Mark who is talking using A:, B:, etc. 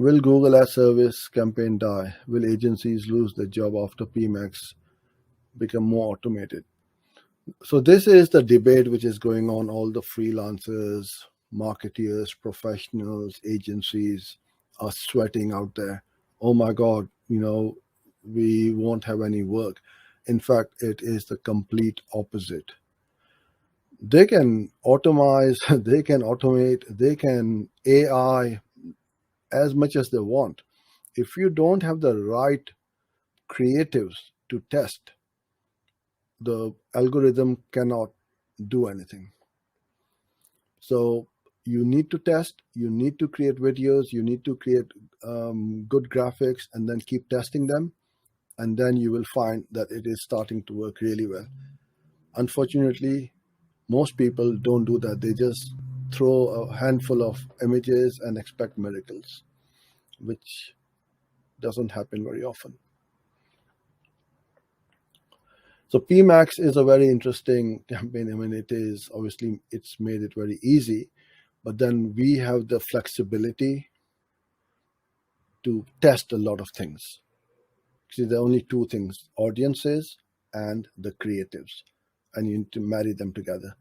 A: Will Google Ad Service campaign die? Will agencies lose their job after PMax become more automated? So this is the debate which is going on. All the freelancers, marketeers, professionals, agencies are sweating out there. Oh my God, we won't have any work. In fact, it is the complete opposite. They can automate, they can automate, they can AI as much as they want. If you don't have the right creatives to test, the algorithm cannot do anything. So you need to test, you need to create videos, you need to create good graphics, and then keep testing them. And then you will find that it is starting to work really well. Unfortunately, most people don't do that. They just throw a handful of images and expect miracles, which doesn't happen very often. So PMax is a very interesting campaign. I mean, it is obviously, it's made it very easy, but then we have the flexibility to test a lot of things. See, there are only two things: audiences and the creatives, and you need to marry them together.